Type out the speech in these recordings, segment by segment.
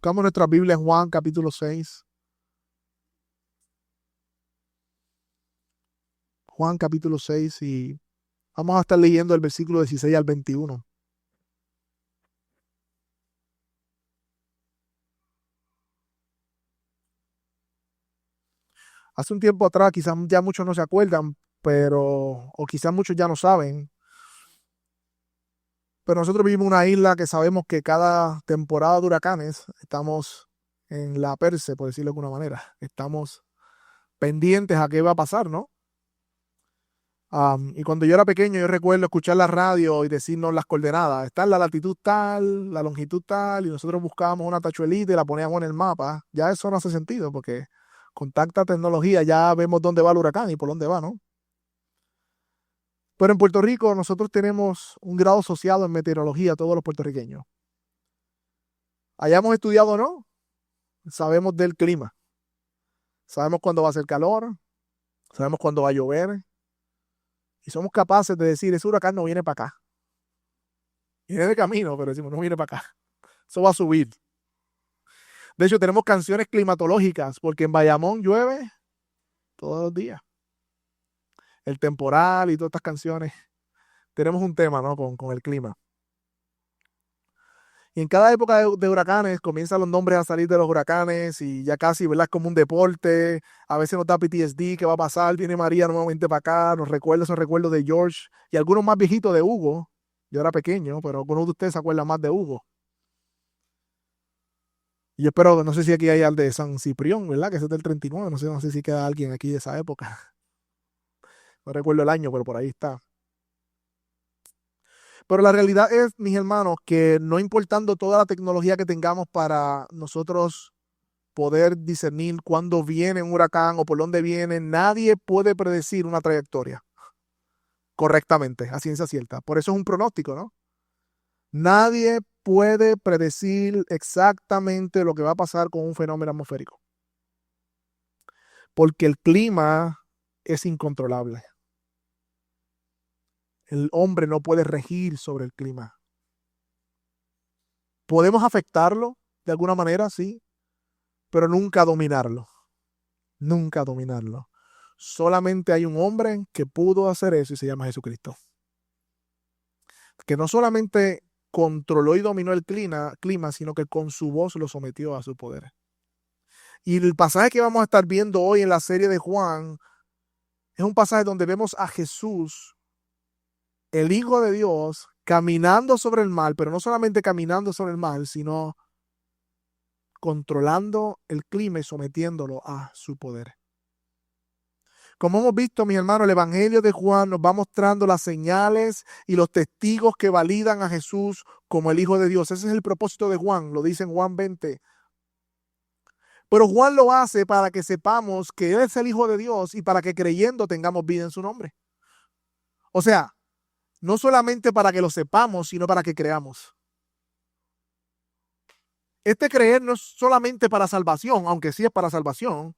Buscamos nuestra Biblia en Juan capítulo 6. Juan capítulo 6 y vamos a estar leyendo el versículo 16 al 21. Hace un tiempo atrás, quizás ya muchos no se acuerdan, o quizás muchos ya no saben, pero nosotros vivimos en una isla que sabemos que cada temporada de huracanes estamos en la perse, por decirlo de alguna manera. Estamos pendientes a qué va a pasar, ¿no? Y cuando yo era pequeño, yo recuerdo escuchar la radio y decirnos las coordenadas. Está en la latitud tal, la longitud tal, y nosotros buscábamos una tachuelita y la poníamos en el mapa. Ya eso no hace sentido porque con tanta tecnología ya vemos dónde va el huracán y por dónde va, ¿no? Pero en Puerto Rico nosotros tenemos un grado asociado en meteorología, todos los puertorriqueños. Hayamos estudiado o no, sabemos del clima. Sabemos cuándo va a hacer calor, sabemos cuándo va a llover, y somos capaces de decir, ese huracán no viene para acá. Viene de camino, pero decimos, no viene para acá. Eso va a subir. De hecho, tenemos canciones climatológicas, porque en Bayamón llueve todos los días. El temporal y todas estas canciones. Tenemos un tema, ¿no? Con el clima. Y en cada época de huracanes comienzan los nombres a salir de los huracanes y ya casi, ¿verdad? Es como un deporte. A veces nos da PTSD, ¿qué va a pasar? Viene María nuevamente para acá, nos recuerda esos recuerdos de George y algunos más viejitos de Hugo. Yo era pequeño, pero algunos de ustedes se acuerdan más de Hugo. Y yo espero, no sé si aquí hay al de San Ciprión, ¿verdad? Que ese es del 39, no sé si queda alguien aquí de esa época. No recuerdo el año, pero por ahí está. Pero la realidad es, mis hermanos, que no importando toda la tecnología que tengamos para nosotros poder discernir cuándo viene un huracán o por dónde viene, nadie puede predecir una trayectoria correctamente, a ciencia cierta. Por eso es un pronóstico, ¿no? Nadie puede predecir exactamente lo que va a pasar con un fenómeno atmosférico, porque el clima es incontrolable. El hombre no puede regir sobre el clima. Podemos afectarlo de alguna manera, sí, pero nunca dominarlo. Nunca dominarlo. Solamente hay un hombre que pudo hacer eso y se llama Jesucristo. Que no solamente controló y dominó el clima, sino que con su voz lo sometió a su poder. Y el pasaje que vamos a estar viendo hoy en la serie de Juan es un pasaje donde vemos a Jesús, el Hijo de Dios, caminando sobre el mar, pero no solamente caminando sobre el mar, sino controlando el clima y sometiéndolo a su poder. Como hemos visto, mis hermanos, el Evangelio de Juan nos va mostrando las señales y los testigos que validan a Jesús como el Hijo de Dios. Ese es el propósito de Juan, lo dice en Juan 20. Pero Juan lo hace para que sepamos que Él es el Hijo de Dios y para que creyendo tengamos vida en su nombre. O sea, no solamente para que lo sepamos, sino para que creamos. Este creer no es solamente para salvación, aunque sí es para salvación,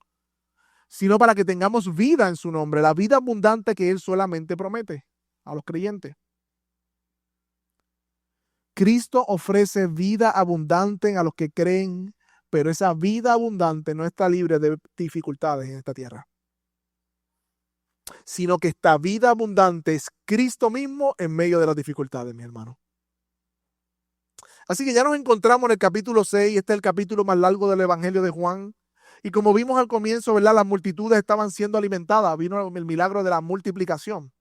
sino para que tengamos vida en su nombre, la vida abundante que Él solamente promete a los creyentes. Cristo ofrece vida abundante a los que creen, pero esa vida abundante no está libre de dificultades en esta tierra, sino que esta vida abundante es Cristo mismo en medio de las dificultades, mi hermano. Así que ya nos encontramos en el capítulo 6, este es el capítulo más largo del Evangelio de Juan. Y como vimos al comienzo, ¿verdad? Las multitudes estaban siendo alimentadas, vino el milagro de la multiplicación.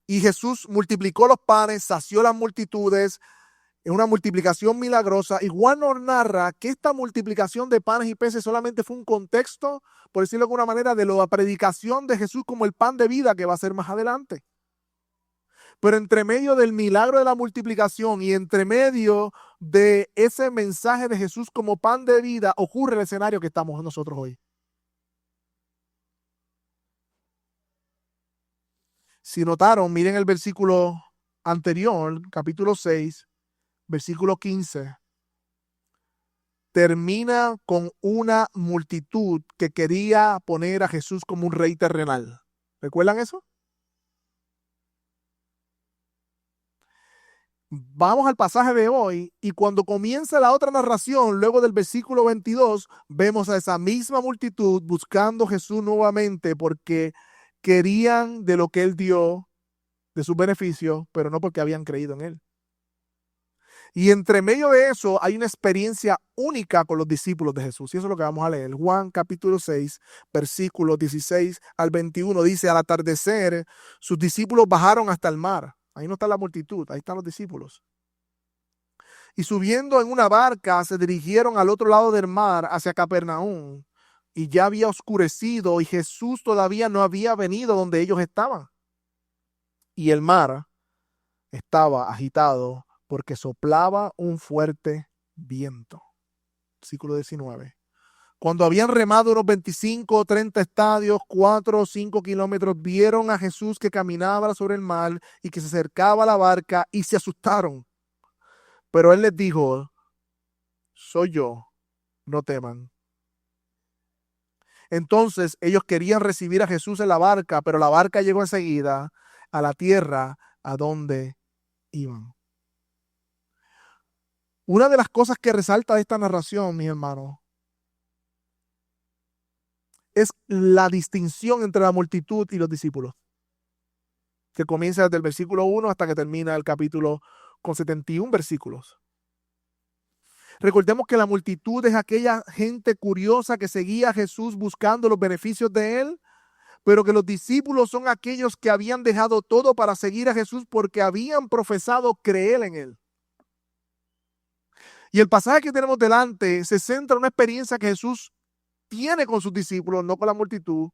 Y Jesús multiplicó los panes, sació las multitudes, en una multiplicación milagrosa. Y Juan nos narra que esta multiplicación de panes y peces solamente fue un contexto, por decirlo de alguna manera, de la predicación de Jesús como el pan de vida que va a ser más adelante. Pero entre medio del milagro de la multiplicación y entre medio de ese mensaje de Jesús como pan de vida, ocurre el escenario que estamos nosotros hoy. Si notaron, miren el versículo anterior, capítulo 6, versículo 15. Termina con una multitud que quería poner a Jesús como un rey terrenal. ¿Recuerdan eso? vamos al pasaje de hoy y cuando comienza la otra narración, luego del versículo 22, vemos a esa misma multitud buscando a Jesús nuevamente porque querían de lo que él dio, de sus beneficios, pero no porque habían creído en él. Y entre medio de eso hay una experiencia única con los discípulos de Jesús. Y eso es lo que vamos a leer. Juan capítulo 6, versículos 16 al 21 dice, al atardecer, sus discípulos bajaron hasta el mar. Ahí no está la multitud, ahí están los discípulos. Y subiendo en una barca, se dirigieron al otro lado del mar, hacia Capernaum. Y ya había oscurecido y Jesús todavía no había venido donde ellos estaban. Y el mar estaba agitado porque soplaba un fuerte viento. Versículo 19. Cuando habían remado unos 25 o 30 estadios, 4 o 5 kilómetros, vieron a Jesús que caminaba sobre el mar y que se acercaba a la barca y se asustaron. Pero él les dijo, soy yo, no teman. Entonces ellos querían recibir a Jesús en la barca, pero la barca llegó enseguida a la tierra a donde iban. Una de las cosas que resalta de esta narración, mis hermanos, es la distinción entre la multitud y los discípulos, que comienza desde el versículo 1 hasta que termina el capítulo con 71 versículos. Recordemos que la multitud es aquella gente curiosa que seguía a Jesús buscando los beneficios de él, pero que los discípulos son aquellos que habían dejado todo para seguir a Jesús porque habían profesado creer en él. Y el pasaje que tenemos delante se centra en una experiencia que Jesús tiene con sus discípulos, no con la multitud.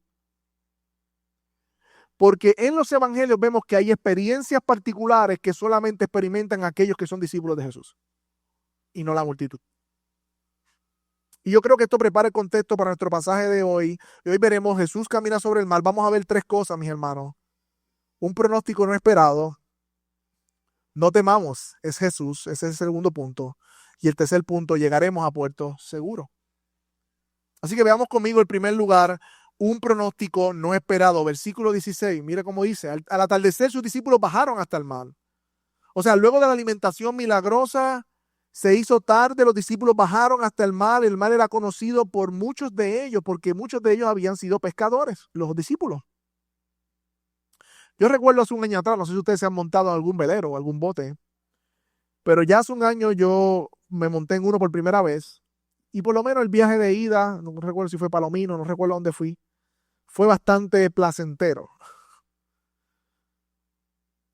Porque en los evangelios vemos que hay experiencias particulares que solamente experimentan aquellos que son discípulos de Jesús y no la multitud. Y yo creo que esto prepara el contexto para nuestro pasaje de hoy. Y hoy veremos Jesús camina sobre el mar. Vamos a ver tres cosas, mis hermanos. Un pronóstico no esperado. No temamos, es Jesús. Ese es el segundo punto. Y el tercer punto, llegaremos a puerto seguro. Así que veamos conmigo el primer lugar, un pronóstico no esperado. Versículo 16, mire cómo dice, al atardecer sus discípulos bajaron hasta el mar. O sea, luego de la alimentación milagrosa, se hizo tarde, los discípulos bajaron hasta el mar era conocido por muchos de ellos, porque muchos de ellos habían sido pescadores, los discípulos. Yo recuerdo hace un año atrás, no sé si ustedes se han montado en algún velero o algún bote, pero ya hace un año yo me monté en uno por primera vez, y por lo menos el viaje de ida, no recuerdo si fue Palomino, no recuerdo dónde fui, fue bastante placentero.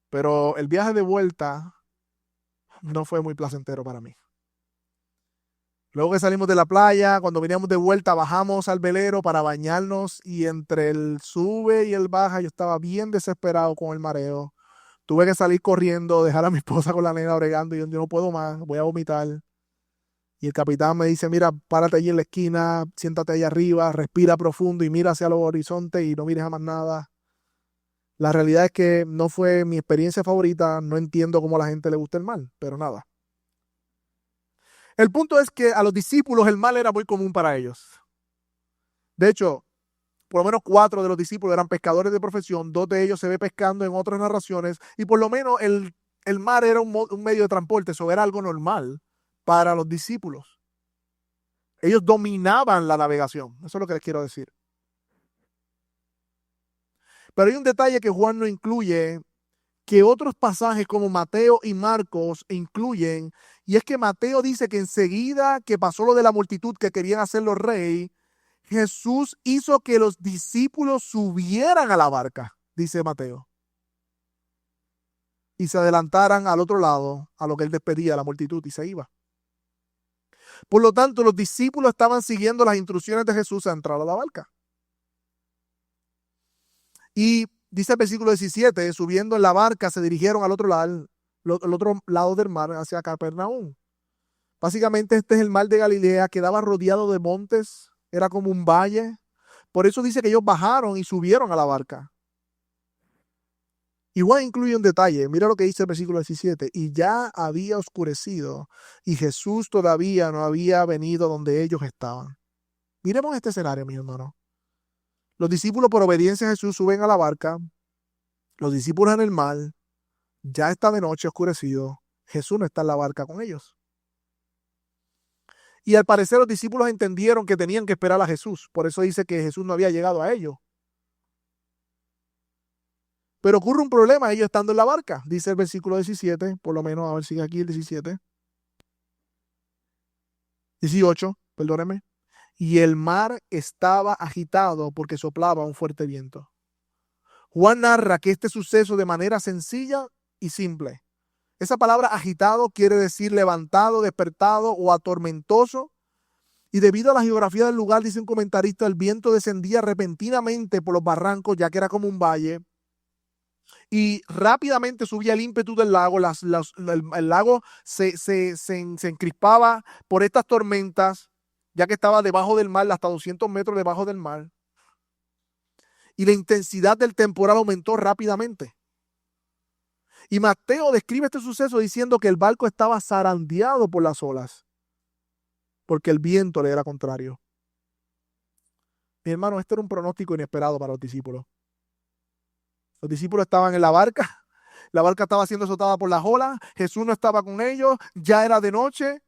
Pero el viaje de vuelta no fue muy placentero para mí. Luego que salimos de la playa, cuando veníamos de vuelta, bajamos al velero para bañarnos y entre el sube y el baja yo estaba bien desesperado con el mareo. Tuve que salir corriendo, dejar a mi esposa con la nena bregando y yo no puedo más, voy a vomitar. Y el capitán me dice, mira, párate allí en la esquina, siéntate ahí arriba, respira profundo y mira hacia los horizontes y no mires a más nada. La realidad es que no fue mi experiencia favorita, no entiendo cómo a la gente le gusta el mar, pero nada. El punto es que a los discípulos el mal era muy común para ellos. De hecho, por lo menos 4 de los discípulos eran pescadores de profesión, 2 de ellos se ve pescando en otras narraciones, y por lo menos el mar era un medio de transporte, eso era algo normal para los discípulos. Ellos dominaban la navegación, eso es lo que les quiero decir. Pero hay un detalle que Juan no incluye, que otros pasajes como Mateo y Marcos incluyen, y es que Mateo dice que enseguida que pasó lo de la multitud que querían hacerlo rey, Jesús hizo que los discípulos subieran a la barca, dice Mateo, y se adelantaran al otro lado a lo que él despedía a la multitud y se iba. Por lo tanto, los discípulos estaban siguiendo las instrucciones de Jesús a entrar a la barca. Y dice el versículo 17, subiendo en la barca se dirigieron al otro lado del mar, hacia Capernaum. Básicamente este es el mar de Galilea, quedaba rodeado de montes, era como un valle. Por eso dice que ellos bajaron y subieron a la barca. Igual incluye un detalle, mira lo que dice el versículo 17, y ya había oscurecido y Jesús todavía no había venido donde ellos estaban. Miremos este escenario, mis hermanos. Los discípulos por obediencia a Jesús suben a la barca, los discípulos en el mar, ya está de noche oscurecido Jesús no está en la barca con ellos. Y al parecer los discípulos entendieron que tenían que esperar a Jesús. Por eso dice que Jesús no había llegado a ellos. Pero ocurre un problema ellos estando en la barca. Dice el versículo 17, por lo menos, a ver, sigue aquí el 17. 18, perdóneme. Y el mar estaba agitado porque soplaba un fuerte viento. Juan narra que este suceso de manera sencilla y simple. Esa palabra agitado quiere decir levantado, despertado o atormentoso. Y debido a la geografía del lugar, dice un comentarista, el viento descendía repentinamente por los barrancos, ya que era como un valle. Y rápidamente subía el ímpetu del lago. El lago se encrispaba por estas tormentas, ya que estaba debajo del mar, hasta 200 metros debajo del mar. Y la intensidad del temporal aumentó rápidamente. Y Mateo describe este suceso diciendo que el barco estaba zarandeado por las olas, porque el viento le era contrario. Mi hermano, este era un pronóstico inesperado para los discípulos. Los discípulos estaban en la barca estaba siendo azotada por las olas, Jesús no estaba con ellos, ya era de noche.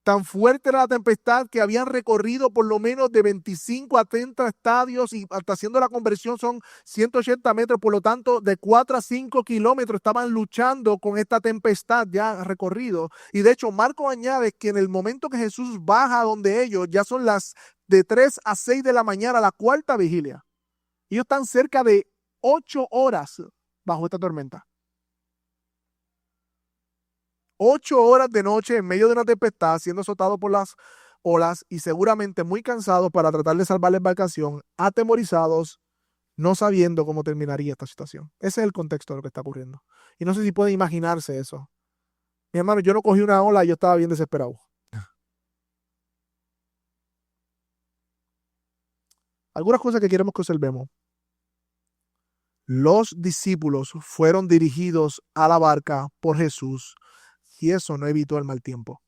Tan fuerte era la tempestad que habían recorrido por lo menos de 25 a 30 estadios y hasta haciendo la conversión son 180 metros, por lo tanto de 4 a 5 kilómetros estaban luchando con esta tempestad ya recorrido. Y de hecho Marcos añade que en el momento que Jesús baja donde ellos, ya son las de 3 a 6 de la mañana, la cuarta vigilia. Ellos están cerca de 8 horas bajo esta tormenta. 8 horas de noche en medio de una tempestad, siendo azotados por las olas y seguramente muy cansados para tratar de salvar la embarcación, atemorizados, no sabiendo cómo terminaría esta situación. Ese es el contexto de lo que está ocurriendo. Y no sé si pueden imaginarse eso. Mi hermano, yo no cogí una ola y yo estaba bien desesperado. Algunas cosas que queremos que observemos. Los discípulos fueron dirigidos a la barca por Jesús y eso no evitó el mal tiempo.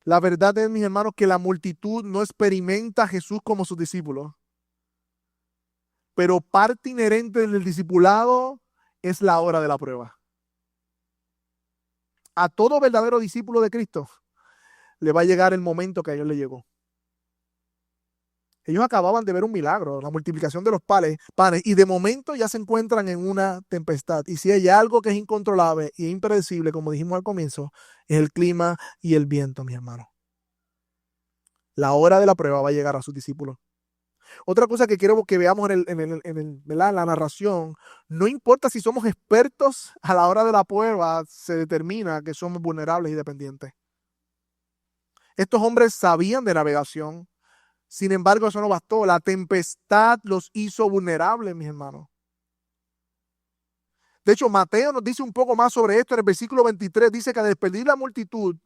La verdad es, mis hermanos, que la multitud no experimenta a Jesús como sus discípulos. Pero parte inherente del discipulado es la hora de la prueba. A todo verdadero discípulo de Cristo le va a llegar el momento que a ellos le llegó. Ellos acababan de ver un milagro, la multiplicación de los panes, y de momento ya se encuentran en una tempestad. Y si hay algo que es incontrolable y impredecible, como dijimos al comienzo, es el clima y el viento, mis hermanos. La hora de la prueba va a llegar a sus discípulos. Otra cosa que quiero que veamos en la narración, no importa si somos expertos, a la hora de la prueba se determina que somos vulnerables y dependientes. Estos hombres sabían de navegación. Sin embargo, eso no bastó. La tempestad los hizo vulnerables, mis hermanos. De hecho, Mateo nos dice un poco más sobre esto. En el versículo 23 dice que al despedir la multitud,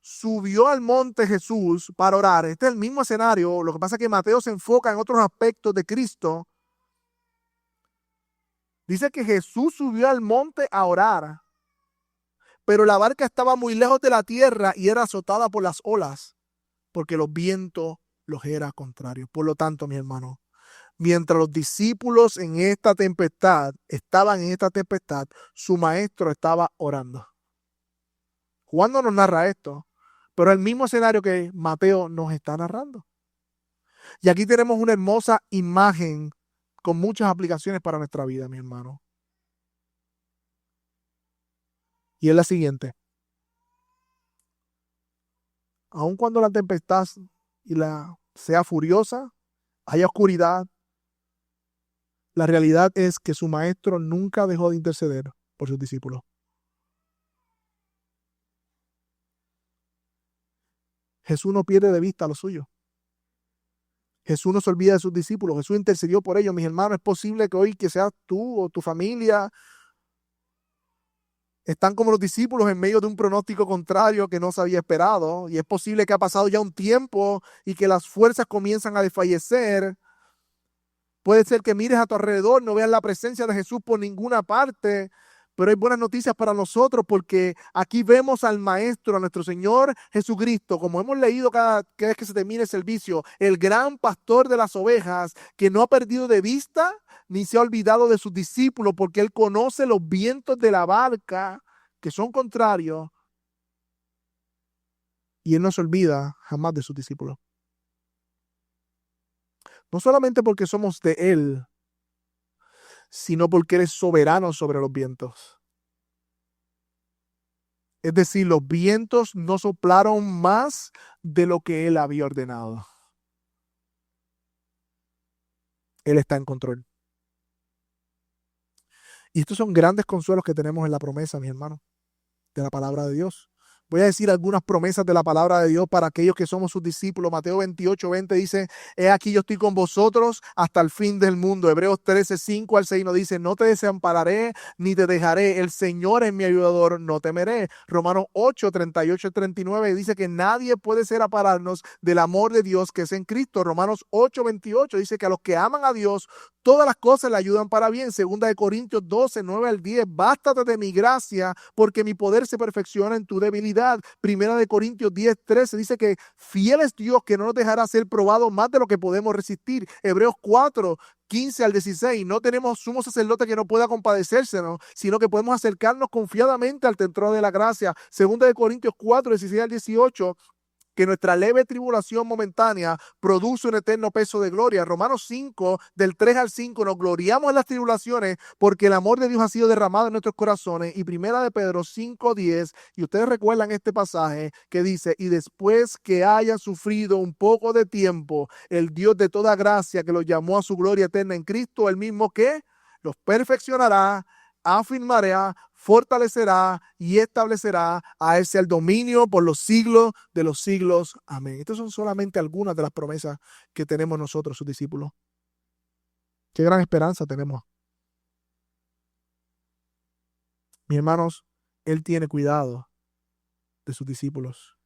subió al monte Jesús para orar. Este es el mismo escenario. Lo que pasa es que Mateo se enfoca en otros aspectos de Cristo. Dice que Jesús subió al monte a orar, pero la barca estaba muy lejos de la tierra y era azotada por las olas, porque los vientos los era contrario. Por lo tanto, mi hermano, mientras los discípulos estaban en esta tempestad, su maestro estaba orando. Juan no nos narra esto, pero es el mismo escenario que Mateo nos está narrando. Y aquí tenemos una hermosa imagen con muchas aplicaciones para nuestra vida, mi hermano. Y es la siguiente. Aun cuando la tempestad sea furiosa, haya oscuridad, la realidad es que su maestro nunca dejó de interceder por sus discípulos. Jesús no pierde de vista a los suyos. Jesús no se olvida de sus discípulos. Jesús intercedió por ellos. Mis hermanos, es posible que hoy que seas tú o tu familia están como los discípulos en medio de un pronóstico contrario que no se había esperado. Y es posible que ha pasado ya un tiempo y que las fuerzas comienzan a desfallecer. Puede ser que mires a tu alrededor, no veas la presencia de Jesús por ninguna parte, pero hay buenas noticias para nosotros porque aquí vemos al Maestro, a nuestro Señor Jesucristo, como hemos leído cada vez que se termina el servicio, el gran pastor de las ovejas que no ha perdido de vista ni se ha olvidado de sus discípulos, porque Él conoce los vientos de la barca que son contrarios, y Él no se olvida jamás de sus discípulos. No solamente porque somos de Él, sino porque Él es soberano sobre los vientos. Es decir, los vientos no soplaron más de lo que Él había ordenado. Él está en control. Y estos son grandes consuelos que tenemos en la promesa, mis hermanos, de la palabra de Dios. Voy a decir algunas promesas de la palabra de Dios para aquellos que somos sus discípulos. Mateo 28:20 dice, he aquí yo estoy con vosotros hasta el fin del mundo. Hebreos 13:5-6 nos dice, no te desampararé ni te dejaré. El Señor es mi ayudador, no temeré. Romanos 8:38-39 dice que nadie puede separarnos del amor de Dios que es en Cristo. Romanos 8:28 dice que a los que aman a Dios, todas las cosas le ayudan para bien. Segunda de Corintios 12:9-10, bástate de mi gracia, porque mi poder se perfecciona en tu debilidad. Primera de Corintios 10:13 dice que fiel es Dios, que no nos dejará ser probado más de lo que podemos resistir. Hebreos 4:15-16, no tenemos sumo sacerdote que no pueda compadecerse, ¿no? Sino que podemos acercarnos confiadamente al trono de la gracia. Segunda de Corintios 4:16-18, que nuestra leve tribulación momentánea produce un eterno peso de gloria. Romanos 5, del 3 al 5, nos gloriamos en las tribulaciones porque el amor de Dios ha sido derramado en nuestros corazones. Y Primera de Pedro 5:10, y ustedes recuerdan este pasaje que dice, y después que hayan sufrido un poco de tiempo, el Dios de toda gracia que los llamó a su gloria eterna en Cristo, el mismo que los perfeccionará, afirmará, fortalecerá y establecerá. A Él sea el dominio por los siglos de los siglos. Amén. Estas son solamente algunas de las promesas que tenemos nosotros, sus discípulos. Qué gran esperanza tenemos. Mis hermanos, Él tiene cuidado de sus discípulos.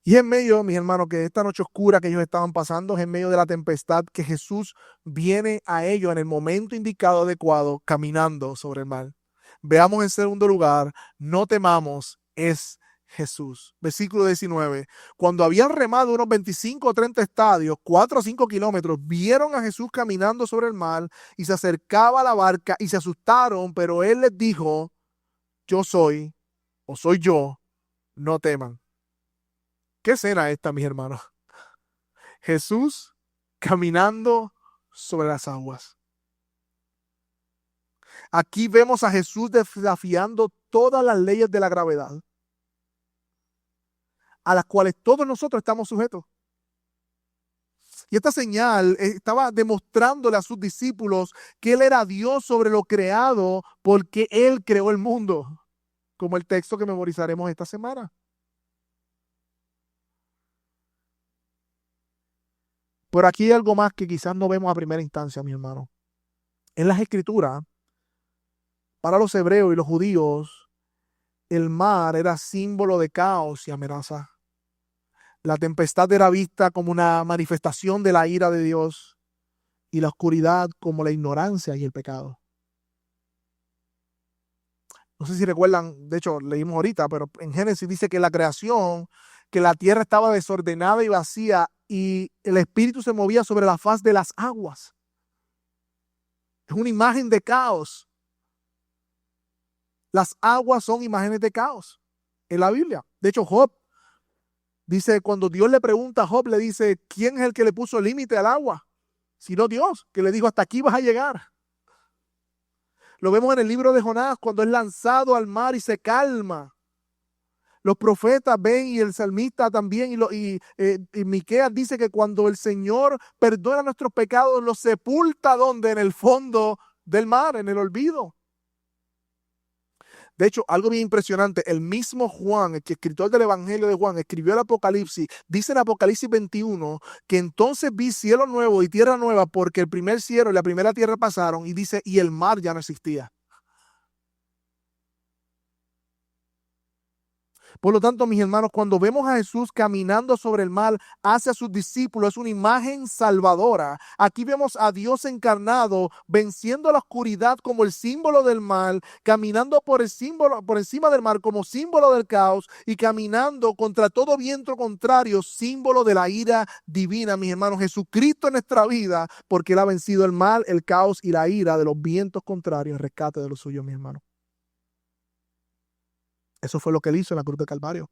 Y en medio, mis hermanos, que esta noche oscura que ellos estaban pasando, es en medio de la tempestad que Jesús viene a ellos en el momento indicado, adecuado, caminando sobre el mar. Veamos en segundo lugar, no temamos, es Jesús. Versículo 19. Cuando habían remado unos 25 o 30 estadios, 4 o 5 kilómetros, vieron a Jesús caminando sobre el mar y se acercaba a la barca y se asustaron, pero Él les dijo, yo soy, o soy yo, no teman. ¿Qué escena esta, mis hermanos? Jesús caminando sobre las aguas. Aquí vemos a Jesús desafiando todas las leyes de la gravedad, a las cuales todos nosotros estamos sujetos. Y esta señal estaba demostrándole a sus discípulos que Él era Dios sobre lo creado, porque Él creó el mundo, como el texto que memorizaremos esta semana. Pero aquí hay algo más que quizás no vemos a primera instancia, mi hermano. En las Escrituras, para los hebreos y los judíos, el mar era símbolo de caos y amenaza. La tempestad era vista como una manifestación de la ira de Dios y la oscuridad como la ignorancia y el pecado. No sé si recuerdan, de hecho leímos ahorita, pero en Génesis dice que la creación, que la tierra estaba desordenada y vacía y el Espíritu se movía sobre la faz de las aguas. Es una imagen de caos. Las aguas son imágenes de caos en la Biblia. De hecho, Job dice, cuando Dios le pregunta a Job, le dice, ¿quién es el que le puso límite al agua? Sino Dios, que le dijo, hasta aquí vas a llegar. Lo vemos en el libro de Jonás, cuando es lanzado al mar y se calma. Los profetas ven y el salmista también y Miqueas dice que cuando el Señor perdona nuestros pecados, los sepulta ¿dónde? En el fondo del mar, en el olvido. De hecho, algo bien impresionante, el mismo Juan, el que escritor del Evangelio de Juan, escribió el Apocalipsis, dice en Apocalipsis 21, que entonces vi cielo nuevo y tierra nueva, porque el primer cielo y la primera tierra pasaron, y dice, y el mar ya no existía. Por lo tanto, mis hermanos, cuando vemos a Jesús caminando sobre el mar hacia sus discípulos, es una imagen salvadora. Aquí vemos a Dios encarnado venciendo la oscuridad como el símbolo del mal, caminando por encima del mar como símbolo del caos y caminando contra todo viento contrario, símbolo de la ira divina, mis hermanos. Jesucristo en nuestra vida, porque Él ha vencido el mal, el caos y la ira de los vientos contrarios en rescate de los suyos, mis hermanos. Eso fue lo que Él hizo en la cruz de Calvario.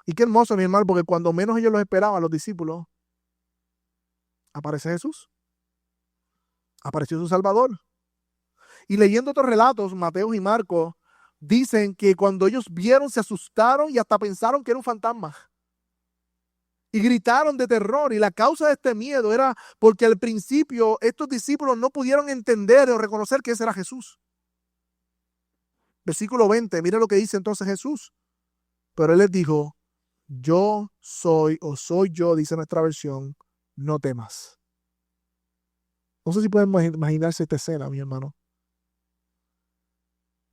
Y qué hermoso, mi hermano, porque cuando menos ellos lo esperaban, los discípulos, aparece Jesús. Apareció su Salvador. Y leyendo otros relatos, Mateo y Marcos, dicen que cuando ellos vieron, se asustaron y hasta pensaron que era un fantasma. Y gritaron de terror. Y la causa de este miedo era porque al principio estos discípulos no pudieron entender o reconocer que ese era Jesús. Versículo 20, mira lo que dice entonces Jesús. Pero Él les dijo, yo soy o soy yo, dice nuestra versión, no temas. No sé si pueden imaginarse esta escena, mi hermano.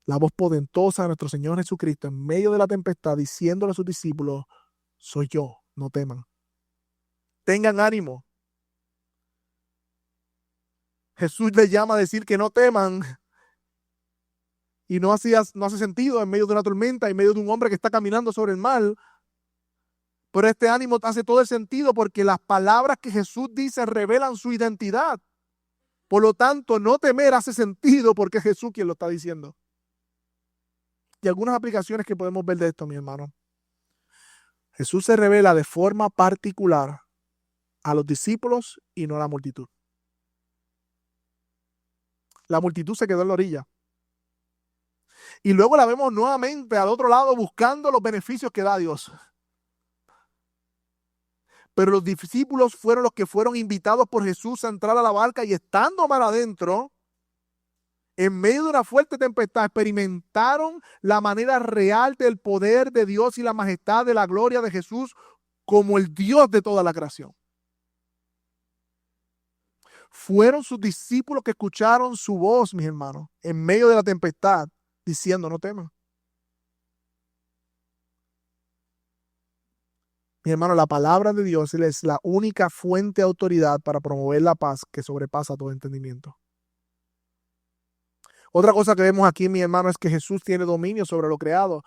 La voz poderosa de nuestro Señor Jesucristo en medio de la tempestad diciéndole a sus discípulos, soy yo, no teman. Tengan ánimo. Jesús les llama a decir que no teman. Y no hace sentido en medio de una tormenta, en medio de un hombre que está caminando sobre el mar. Pero este ánimo hace todo el sentido porque las palabras que Jesús dice revelan su identidad. Por lo tanto, no temer hace sentido porque es Jesús quien lo está diciendo. Y algunas aplicaciones que podemos ver de esto, mi hermano. Jesús se revela de forma particular a los discípulos y no a la multitud. La multitud se quedó en la orilla. Y luego la vemos nuevamente al otro lado buscando los beneficios que da Dios. Pero los discípulos fueron los que fueron invitados por Jesús a entrar a la barca y estando mar adentro, en medio de una fuerte tempestad, experimentaron la manera real del poder de Dios y la majestad de la gloria de Jesús como el Dios de toda la creación. Fueron sus discípulos que escucharon su voz, mis hermanos, en medio de la tempestad, diciendo, no teman. Mi hermano, la palabra de Dios es la única fuente de autoridad para promover la paz que sobrepasa todo entendimiento. Otra cosa que vemos aquí, mi hermano, es que Jesús tiene dominio sobre lo creado.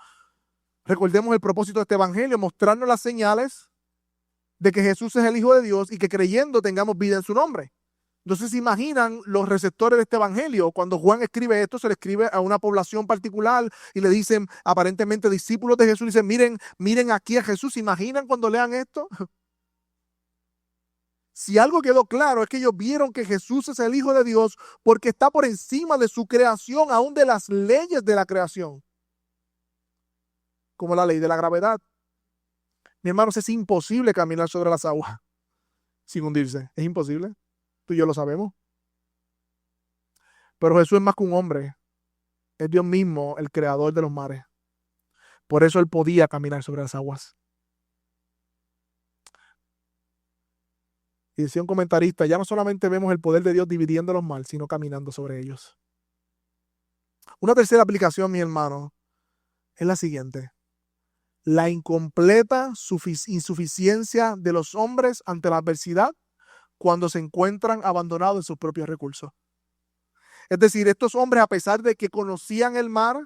Recordemos el propósito de este evangelio, mostrarnos las señales de que Jesús es el Hijo de Dios y que creyendo tengamos vida en su nombre. Entonces, ¿se imaginan los receptores de este evangelio? Cuando Juan escribe esto, se le escribe a una población particular y le dicen, aparentemente discípulos de Jesús, dicen, miren aquí a Jesús. ¿Se imaginan cuando lean esto? Si algo quedó claro es que ellos vieron que Jesús es el Hijo de Dios porque está por encima de su creación, aún de las leyes de la creación, como la ley de la gravedad. Mi hermanos, es imposible caminar sobre las aguas sin hundirse. Es imposible. Tú y yo lo sabemos. Pero Jesús es más que un hombre. Es Dios mismo, el creador de los mares. Por eso Él podía caminar sobre las aguas. Y decía un comentarista, ya no solamente vemos el poder de Dios dividiendo los mares, sino caminando sobre ellos. Una tercera aplicación, mi hermano, es la siguiente. La incompleta insuficiencia de los hombres ante la adversidad cuando se encuentran abandonados en sus propios recursos. Es decir, estos hombres, a pesar de que conocían el mar,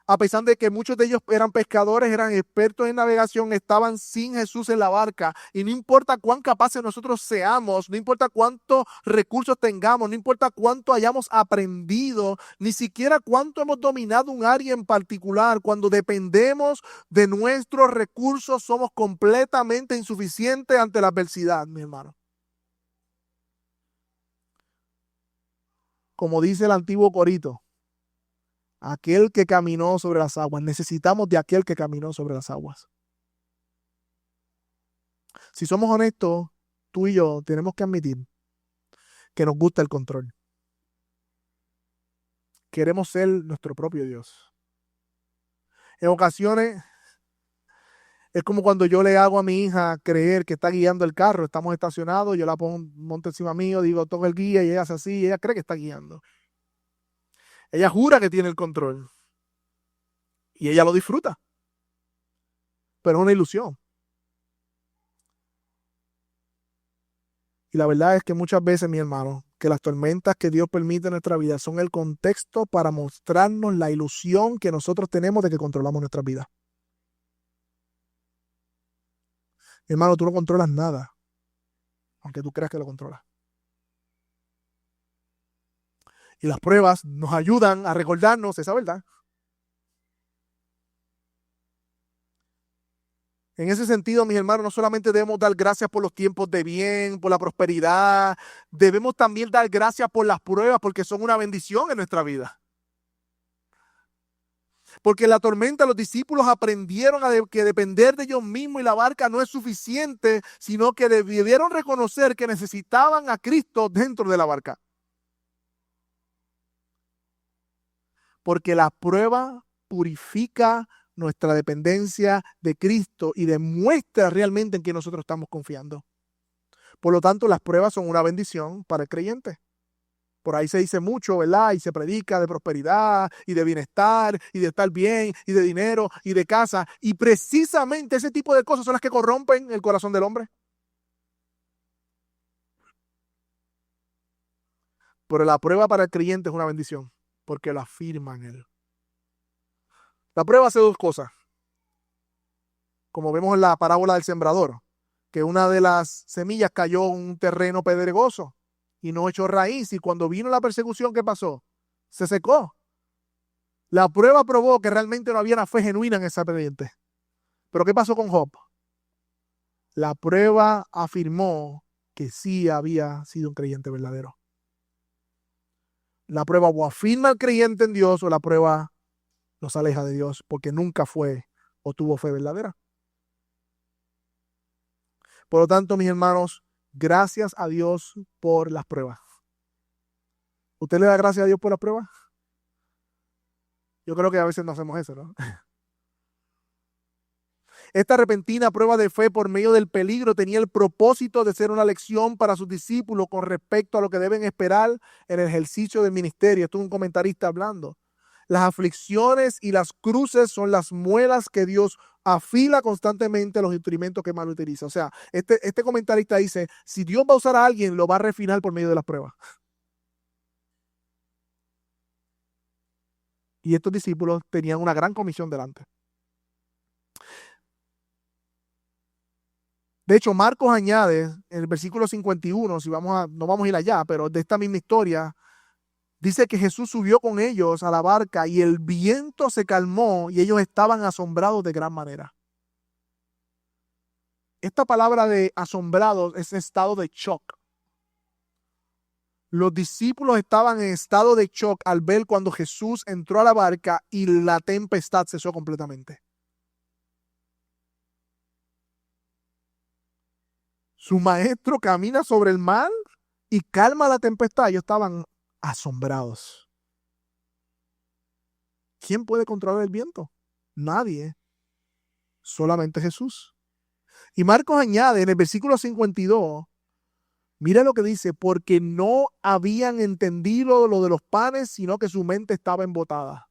a pesar de que muchos de ellos eran pescadores, eran expertos en navegación, estaban sin Jesús en la barca. Y no importa cuán capaces nosotros seamos, no importa cuántos recursos tengamos, no importa cuánto hayamos aprendido, ni siquiera cuánto hemos dominado un área en particular, cuando dependemos de nuestros recursos, somos completamente insuficientes ante la adversidad, mi hermano. Como dice el antiguo corito, aquel que caminó sobre las aguas. Necesitamos de aquel que caminó sobre las aguas. Si somos honestos, tú y yo tenemos que admitir que nos gusta el control. Queremos ser nuestro propio Dios. En ocasiones es como cuando yo le hago a mi hija creer que está guiando el carro. Estamos estacionados, yo la monto encima mío, digo, toca el guía y ella hace así y ella cree que está guiando. Ella jura que tiene el control. Y ella lo disfruta. Pero es una ilusión. Y la verdad es que muchas veces, mi hermano, que las tormentas que Dios permite en nuestra vida son el contexto para mostrarnos la ilusión que nosotros tenemos de que controlamos nuestra vida. Mi hermano, tú no controlas nada, aunque tú creas que lo controlas. Y las pruebas nos ayudan a recordarnos esa verdad. En ese sentido, mis hermanos, no solamente debemos dar gracias por los tiempos de bien, por la prosperidad, debemos también dar gracias por las pruebas porque son una bendición en nuestra vida. Porque en la tormenta los discípulos aprendieron que depender de ellos mismos y la barca no es suficiente, sino que debieron reconocer que necesitaban a Cristo dentro de la barca. Porque la prueba purifica nuestra dependencia de Cristo y demuestra realmente en que nosotros estamos confiando. Por lo tanto, las pruebas son una bendición para el creyente. Por ahí se dice mucho, ¿verdad? Y se predica de prosperidad y de bienestar y de estar bien y de dinero y de casa. Y precisamente ese tipo de cosas son las que corrompen el corazón del hombre. Pero la prueba para el creyente es una bendición porque lo afirma en él. La prueba hace dos cosas. Como vemos en la parábola del sembrador, que una de las semillas cayó en un terreno pedregoso y no echó raíz. Y cuando vino la persecución, ¿qué pasó? Se secó. La prueba probó que realmente no había una fe genuina en esa creyente. Pero ¿qué pasó con Job? La prueba afirmó que sí había sido un creyente verdadero. La prueba o afirma al creyente en Dios o la prueba los aleja de Dios porque nunca fue o tuvo fe verdadera. Por lo tanto, mis hermanos, gracias a Dios por las pruebas. ¿Usted le da gracias a Dios por las pruebas? Yo creo que a veces no hacemos eso, ¿no? Esta repentina prueba de fe por medio del peligro tenía el propósito de ser una lección para sus discípulos con respecto a lo que deben esperar en el ejercicio del ministerio. Esto es un comentarista hablando. Las aflicciones y las cruces son las muelas que Dios afila constantemente a los instrumentos que mal utiliza. O sea, este comentarista dice, si Dios va a usar a alguien, lo va a refinar por medio de las pruebas. Y estos discípulos tenían una gran comisión delante. De hecho, Marcos añade en el versículo 51, no vamos a ir allá, pero de esta misma historia, dice que Jesús subió con ellos a la barca y el viento se calmó y ellos estaban asombrados de gran manera. Esta palabra de asombrados es estado de shock. Los discípulos estaban en estado de shock al ver cuando Jesús entró a la barca y la tempestad cesó completamente. Su maestro camina sobre el mar y calma la tempestad. Ellos estaban asombrados. ¿Quién puede controlar el viento? Nadie. Solamente Jesús. Y Marcos añade en el versículo 52, mira lo que dice, porque no habían entendido lo de los panes, sino que su mente estaba embotada.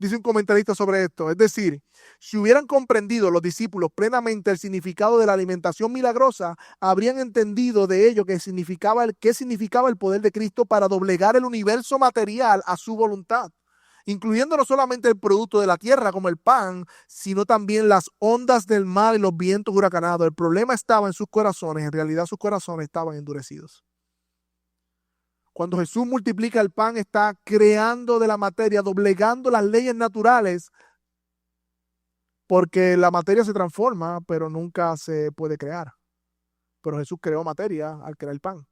Dice un comentarista sobre esto. Es decir, si hubieran comprendido los discípulos plenamente el significado de la alimentación milagrosa, habrían entendido de ello qué significaba el poder de Cristo para doblegar el universo material a su voluntad, incluyendo no solamente el producto de la tierra como el pan, sino también las ondas del mar y los vientos huracanados. El problema estaba en sus corazones, en realidad sus corazones estaban endurecidos. Cuando Jesús multiplica el pan, está creando de la materia, doblegando las leyes naturales, porque la materia se transforma, pero nunca se puede crear. Pero Jesús creó materia al crear el pan.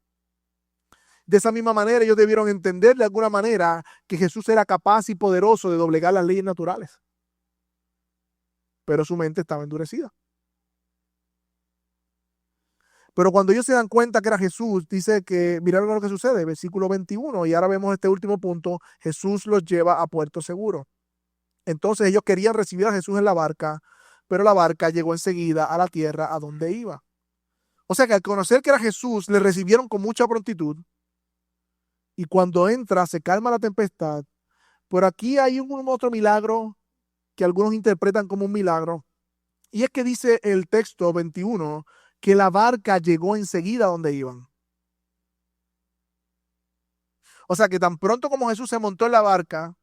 De esa misma manera, ellos debieron entender de alguna manera que Jesús era capaz y poderoso de doblegar las leyes naturales. Pero su mente estaba endurecida. Pero cuando ellos se dan cuenta que era Jesús, dice que, miraron lo que sucede, versículo 21, y ahora vemos este último punto, Jesús los lleva a puerto seguro. Entonces ellos querían recibir a Jesús en la barca, pero la barca llegó enseguida a la tierra a donde iba. O sea que al conocer que era Jesús, le recibieron con mucha prontitud, y cuando entra se calma la tempestad. Pero aquí hay un otro milagro que algunos interpretan como un milagro. Y es que dice el texto 21 que la barca llegó enseguida a donde iban. O sea que tan pronto como Jesús se montó en la barca,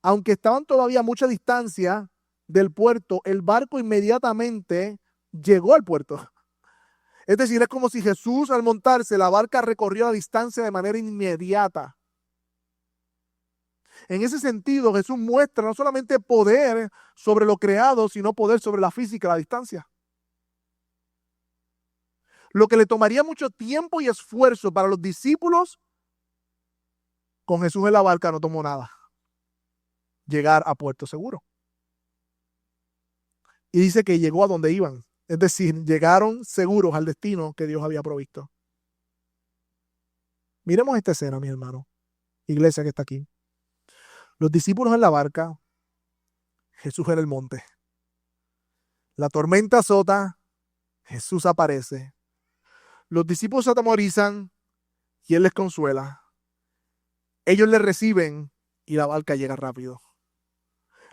aunque estaban todavía a mucha distancia del puerto, el barco inmediatamente llegó al puerto. Es decir, es como si Jesús al montarse, la barca recorrió la distancia de manera inmediata. En ese sentido, Jesús muestra no solamente poder sobre lo creado, sino poder sobre la física, la distancia. Lo que le tomaría mucho tiempo y esfuerzo para los discípulos, con Jesús en la barca no tomó nada. Llegar a puerto seguro. Y dice que llegó a donde iban. Es decir, llegaron seguros al destino que Dios había provisto. Miremos esta escena, mi hermano. Iglesia que está aquí. Los discípulos en la barca, Jesús en el monte. La tormenta azota, Jesús aparece. Los discípulos se atemorizan y Él les consuela. Ellos le reciben y la barca llega rápido.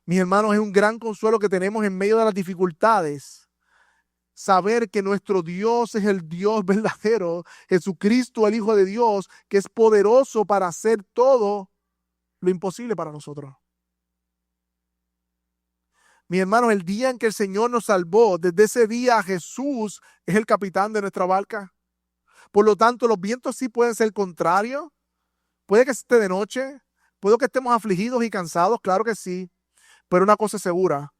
Mis hermanos, es un gran consuelo que tenemos en medio de las dificultades. Saber que nuestro Dios es el Dios verdadero, Jesucristo, el Hijo de Dios, que es poderoso para hacer todo lo imposible para nosotros. Mis hermanos, el día en que el Señor nos salvó, desde ese día Jesús es el capitán de nuestra barca. Por lo tanto, los vientos sí pueden ser contrarios. Puede que esté de noche, puede que estemos afligidos y cansados, claro que sí. Pero una cosa es segura,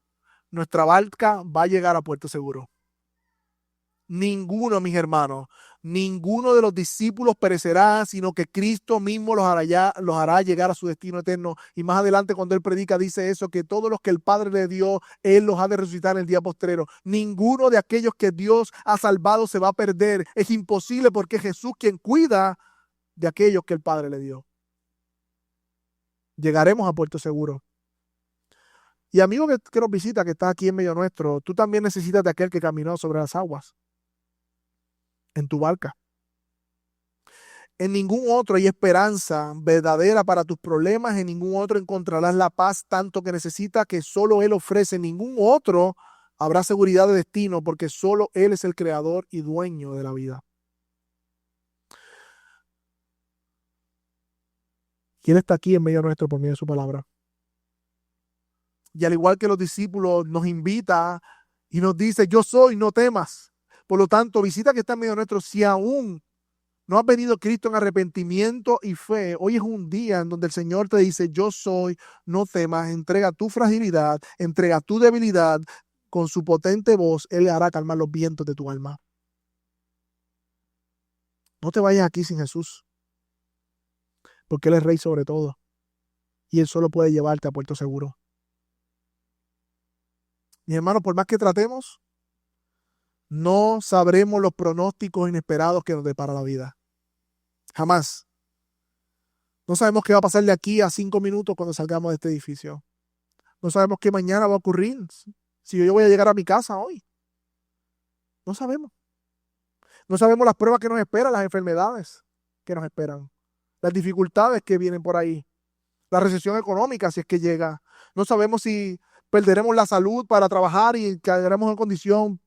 nuestra barca va a llegar a puerto seguro. Ninguno, mis hermanos, ninguno de los discípulos perecerá, sino que Cristo mismo los hará llegar a su destino eterno. Y más adelante, cuando Él predica, dice eso, que todos los que el Padre le dio, Él los ha de resucitar en el día postrero. Ninguno de aquellos que Dios ha salvado se va a perder. Es imposible porque es Jesús quien cuida de aquellos que el Padre le dio. Llegaremos a puerto seguro. Y amigo que nos visita, que está aquí en medio nuestro, tú también necesitas de aquel que caminó sobre las aguas en tu barca. En ningún otro hay esperanza verdadera para tus problemas, en ningún otro encontrarás la paz tanto que necesitas, que solo Él ofrece. En ningún otro habrá seguridad de destino, porque solo Él es el creador y dueño de la vida. Y Él está aquí en medio nuestro por medio de su palabra. Y al igual que los discípulos, nos invita y nos dice: yo soy, no temas. Por lo tanto, visita que está en medio nuestro. Si aún no has venido Cristo en arrepentimiento y fe, hoy es un día en donde el Señor te dice: yo soy, no temas. Entrega tu fragilidad, entrega tu debilidad. Con su potente voz, Él hará calmar los vientos de tu alma. No te vayas aquí sin Jesús, porque Él es Rey sobre todo. Y Él solo puede llevarte a puerto seguro. Mis hermanos, por más que tratemos, no sabremos los pronósticos inesperados que nos depara la vida. Jamás. No sabemos qué va a pasar de aquí a 5 minutos cuando salgamos de este edificio. No sabemos qué mañana va a ocurrir. Si yo voy a llegar a mi casa hoy. No sabemos. No sabemos las pruebas que nos esperan, las enfermedades que nos esperan, las dificultades que vienen por ahí, la recesión económica si es que llega. No sabemos si perderemos la salud para trabajar y caeremos en condición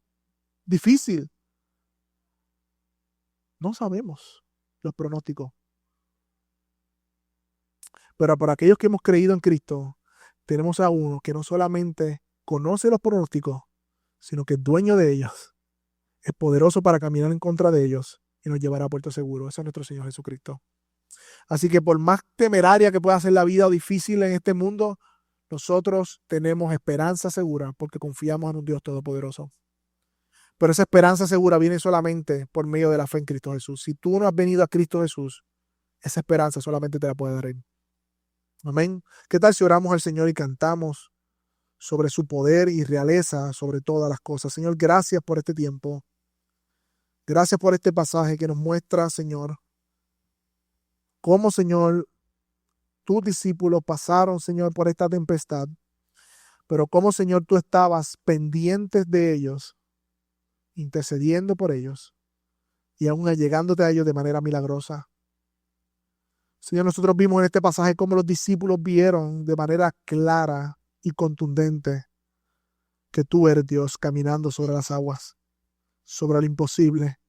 difícil. No sabemos los pronósticos. Pero por aquellos que hemos creído en Cristo, tenemos a uno que no solamente conoce los pronósticos, sino que es dueño de ellos, es poderoso para caminar en contra de ellos y nos llevará a puerto seguro. Ese es nuestro Señor Jesucristo. Así que por más temeraria que pueda ser la vida o difícil en este mundo, nosotros tenemos esperanza segura porque confiamos en un Dios todopoderoso. Pero esa esperanza segura viene solamente por medio de la fe en Cristo Jesús. Si tú no has venido a Cristo Jesús, esa esperanza solamente te la puede dar Él. Amén. ¿Qué tal si oramos al Señor y cantamos sobre su poder y realeza sobre todas las cosas? Señor, gracias por este tiempo. Gracias por este pasaje que nos muestra, Señor, cómo, Señor, tus discípulos pasaron, Señor, por esta tempestad, pero cómo, Señor, tú estabas pendientes de ellos, intercediendo por ellos y aún allegándote a ellos de manera milagrosa. Señor, nosotros vimos en este pasaje cómo los discípulos vieron de manera clara y contundente que tú eres Dios caminando sobre las aguas, sobre lo imposible.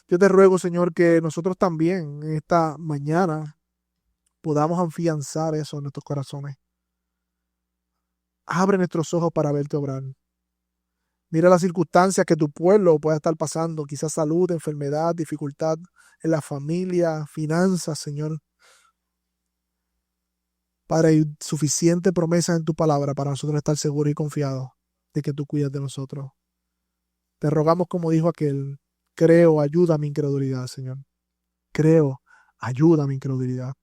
Yo te ruego, Señor, que nosotros también en esta mañana podamos afianzar eso en nuestros corazones. Abre nuestros ojos para verte obrar. Mira las circunstancias que tu pueblo pueda estar pasando, quizás salud, enfermedad, dificultad en la familia, finanzas, Señor. Padre, hay suficiente promesa en tu palabra para nosotros estar seguros y confiados de que tú cuidas de nosotros. Te rogamos, como dijo aquel, creo, ayuda a mi incredulidad, Señor. Creo, ayuda a mi incredulidad.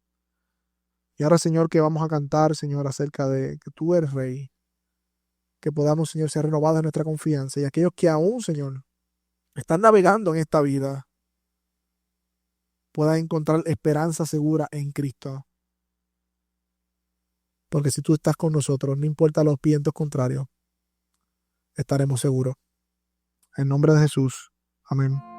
Y ahora, Señor, que vamos a cantar, Señor, acerca de que tú eres Rey. Que podamos, Señor, ser renovados en nuestra confianza. Y aquellos que aún, Señor, están navegando en esta vida, puedan encontrar esperanza segura en Cristo. Porque si tú estás con nosotros, no importa los vientos contrarios, estaremos seguros. En nombre de Jesús. Amén.